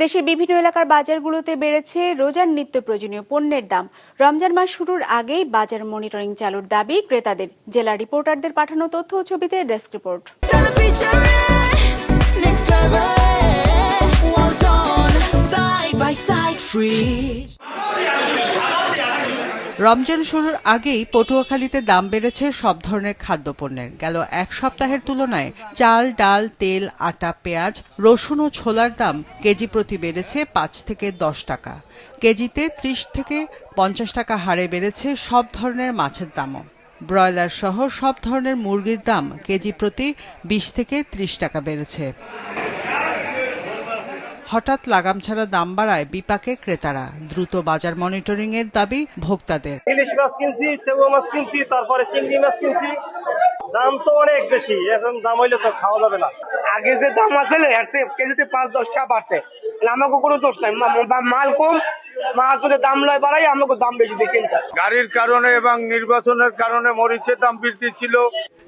দেশের বিভিন্ন এলাকার বাজারগুলোতে বেড়েছে রোজার নিত্য প্রয়োজনীয় পণ্যের দাম। রমজান মাস শুরুর আগেই বাজার মনিটরিং চালুর দাবি ক্রেতাদের। জেলা রিপোর্টারদের পাঠানো তথ্য ও ছবিতে ডেস্ক রিপোর্ট। রমজান শুরুর আগেই পটুয়াখালীতে দাম বেড়েছে সব ধরনের খাদ্যপণ্যের। গেল এক সপ্তাহের তুলনায় চাল, ডাল, তেল, আটা, পেঁয়াজ, রসুন ও ছোলার দাম কেজি প্রতি বেড়েছে ৫ থেকে ১০ টাকা। কেজিতে ৩০ থেকে ৫০ টাকা হারে বেড়েছে সব ধরনের মাছের দামও। ব্রয়লার সহ সব ধরনের মুরগির দাম কেজি প্রতি ২০ থেকে ৩০ টাকা বেড়েছে। হঠাৎ লাগাম ছাড়া দাম বাড়ায় বিপাকে ক্রেতারা। দ্রুত বাজার মনিটরিং এর দাবি ভোক্তাদের। ইলিশ মাছ কিনছি, চেগো মাছ কিনছি, তারপরে চিংড়ি মাছ কিনছি। দাম তো অনেক বেশি, এখন দাম হইলে তো খাওয়া যাবে না। আগে যে দাম আছে কেজিতে ৫-১০ টাকা বাড়ছে, আমাকে কোনো দোষ নাই। মাল কম, মাছ যদি দাম লয় বাড়াই, আমাকে দাম বেশি দিয়ে কিনতে। গাড়ির কারণে এবং নির্বাচনের কারণে মরিচের দাম বৃদ্ধি ছিল।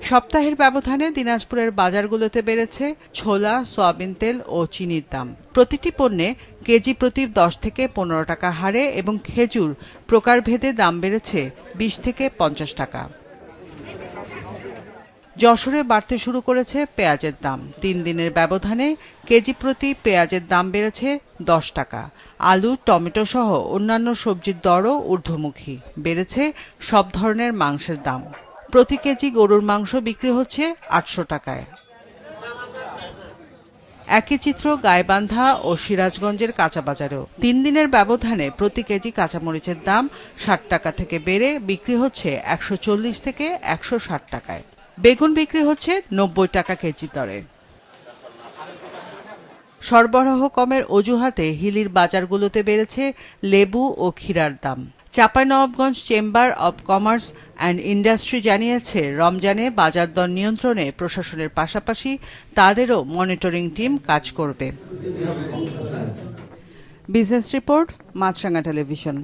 সপ্তাহের ব্যবধানে দিনাজপুরের বাজারগুলোতে বেড়েছে ছোলা, সয়াবিন তেল ও চিনির দাম। প্রতিটি পণ্যে কেজি প্রতি ১০ থেকে ১৫ টাকা হারে এবং খেজুর প্রকারভেদে দাম বেড়েছে ২০ থেকে ৫০ টাকা। যশোরে বাড়তে শুরু করেছে পেঁয়াজের দাম। ৩ দিনের ব্যবধানে কেজি প্রতি পেঁয়াজের দাম বেড়েছে ১০ টাকা। আলু, টমেটো সহ অন্যান্য সবজির দরও ঊর্ধ্বমুখী। বেড়েছে সব ধরনের মাংসের দাম। প্রতি কেজি গরুর মাংস বিক্রি হচ্ছে ৮০০ টাকায়। একই চিত্র গাইবান্ধা ও সিরাজগঞ্জের কাঁচা বাজারেও। ৩ দিনের ব্যবধানে প্রতি কেজি কাঁচামরিচের দাম ৬০ টাকা থেকে বেড়ে বিক্রি হচ্ছে ১৪০ থেকে ১৬০ টাকায়। বেগুন বিক্রি হচ্ছে ৯০ টাকা কেজি দরে। সরবরাহ কমের অজুহাতে হিলির বাজারগুলোতে বেড়েছে লেবু ও ক্ষীরার দাম। Chapainawabganj chamber of commerce and industry জানিয়েছে, রমজানে বাজার দর নিয়ন্ত্রণে প্রশাসনের পাশাপাশি তাদেরও মনিটরিং টিম কাজ করবে। বিজনেস রিপোর্ট, মাছরাঙা টেলিভিশন।